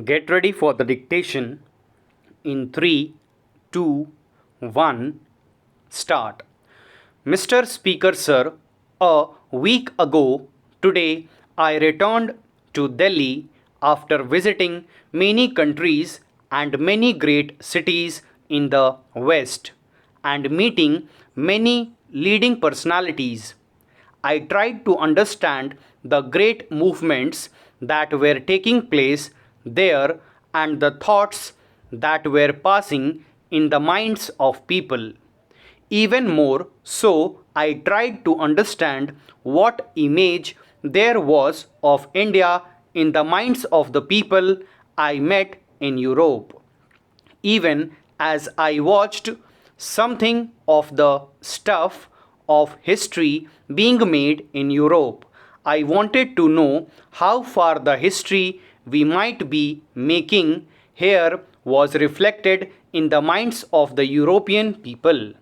Get ready for the dictation in 3, 2, 1, start. Mr. Speaker, sir, a week ago today I returned to Delhi after visiting many countries and many great cities in the West and meeting many leading personalities. I tried to understand the great movements that were taking place there and the thoughts that were passing in the minds of people. Even more so, I tried to understand what image there was of India in the minds of the people I met in Europe. Even as I watched something of the stuff of history being made in Europe, I wanted to know how far the history we might be making here was reflected in the minds of the European people.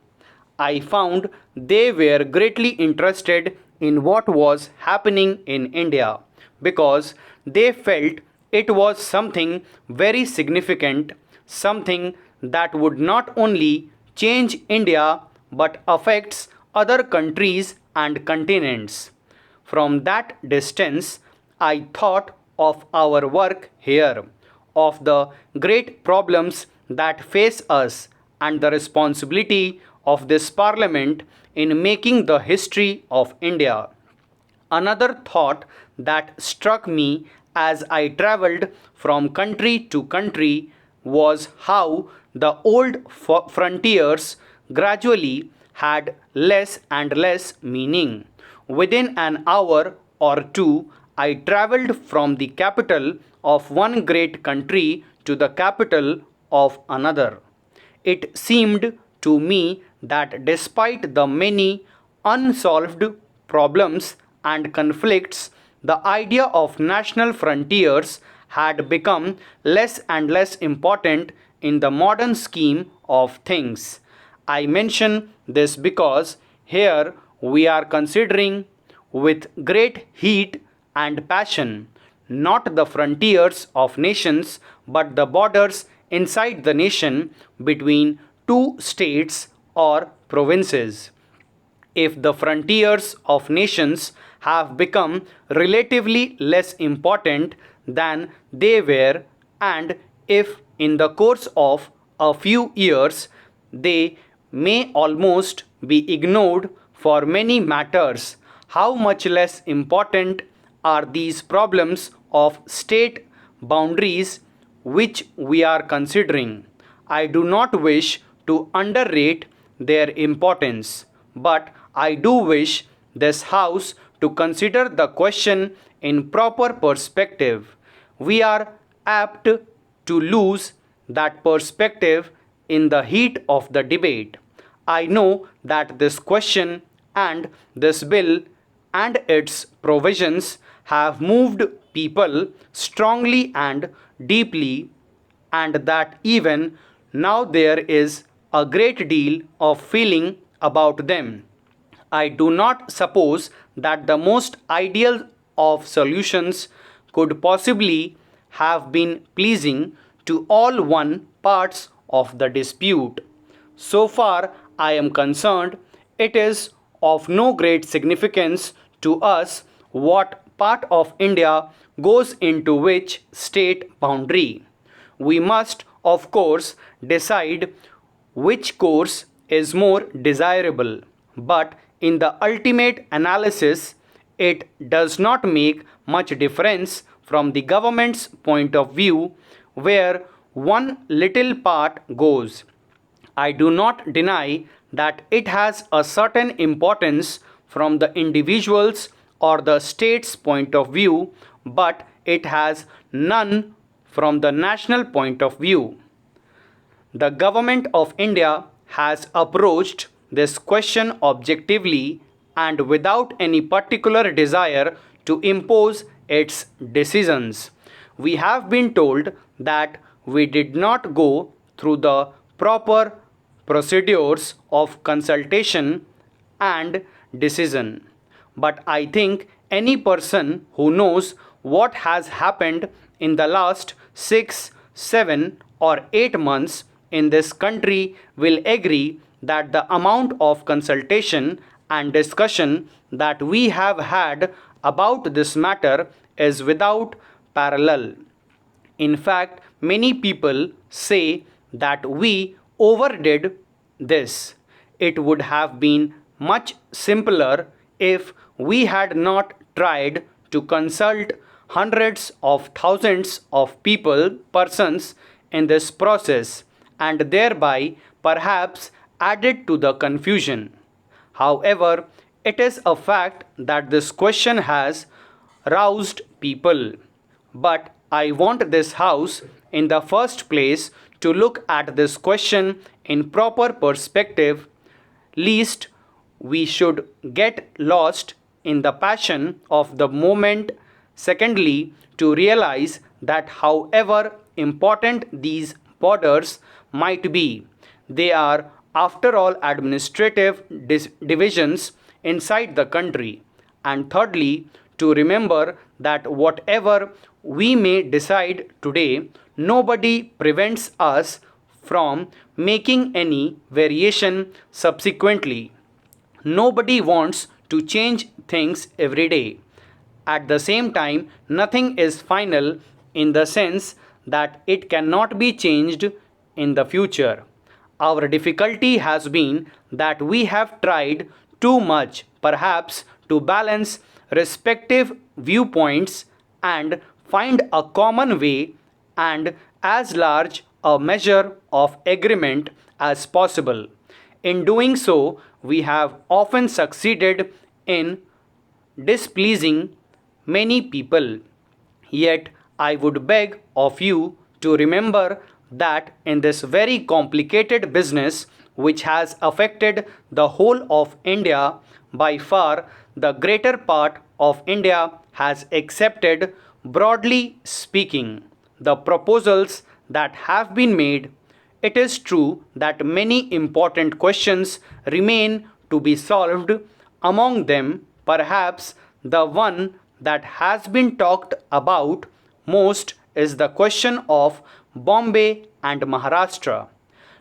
I found they were greatly interested in what was happening in India because they felt it was something very significant, something that would not only change India but affects other countries and continents. From that distance, I thought of our work here, of the great problems that face us, and the responsibility of this parliament in making the history of India. Another thought that struck me as I traveled from country to country was how the old frontiers gradually had less and less meaning. Within an hour or two, I traveled from the capital of one great country to the capital of another. It seemed to me that despite the many unsolved problems and conflicts, the idea of national frontiers had become less and less important in the modern scheme of things. I mention this because here we are considering with great heat and passion not the frontiers of nations but the borders inside the nation between two states or provinces. If the frontiers of nations have become relatively less important than they were, and if in the course of a few years they may almost be ignored for many matters, how much less important are these problems of state boundaries which we are considering? I do not wish to underrate their importance, but I do wish this House to consider the question in proper perspective. We are apt to lose that perspective in the heat of the debate. I know that this question and this bill and its provisions have moved people strongly and deeply, and that even now there is a great deal of feeling about them. I do not suppose that the most ideal of solutions could possibly have been pleasing to all one parts of the dispute. So far I am concerned, it is of no great significance to us what part of India goes into which state boundary. We must, of course, decide which course is more desirable, but in the ultimate analysis, it does not make much difference from the government's point of view where one little part goes. I do not deny that it has a certain importance from the individual's or the state's point of view, but it has none from the national point of view. The Government of India has approached this question objectively and without any particular desire to impose its decisions. We have been told that we did not go through the proper procedures of consultation and decision. But I think any person who knows what has happened in the last 6, 7, or 8 months in this country will agree that the amount of consultation and discussion that we have had about this matter is without parallel. In fact, many people say that we overdid this. It would have been much simpler if we had not tried to consult hundreds of thousands of persons in this process and thereby perhaps added to the confusion. However, it is a fact that this question has roused people. But I want this house in the first place to look at this question in proper perspective, lest we should get lost in the passion of the moment. Secondly, to realize that however important these borders might be, they are after all administrative divisions inside the country. And thirdly, to remember that whatever we may decide today, nobody prevents us from making any variation subsequently. Nobody wants to change things every day. At the same time, nothing is final in the sense that it cannot be changed in the future. Our difficulty has been that we have tried too much, perhaps, to balance respective viewpoints and find a common way and as large a measure of agreement as possible. In doing so, we have often succeeded in displeasing many people. Yet, I would beg of you to remember that in this very complicated business which has affected the whole of India, by far the greater part of India has accepted, broadly speaking, the proposals that have been made. It is true that many important questions remain to be solved. Among them, perhaps the one that has been talked about most is the question of Bombay and Maharashtra.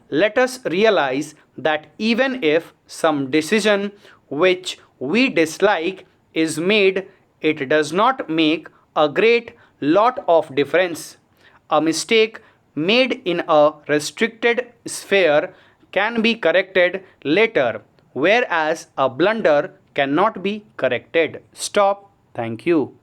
Let us realize that even if some decision which we dislike is made, it does not make a great lot of difference. A mistake made in a restricted sphere can be corrected later, whereas a blunder cannot be corrected. Stop. Thank you.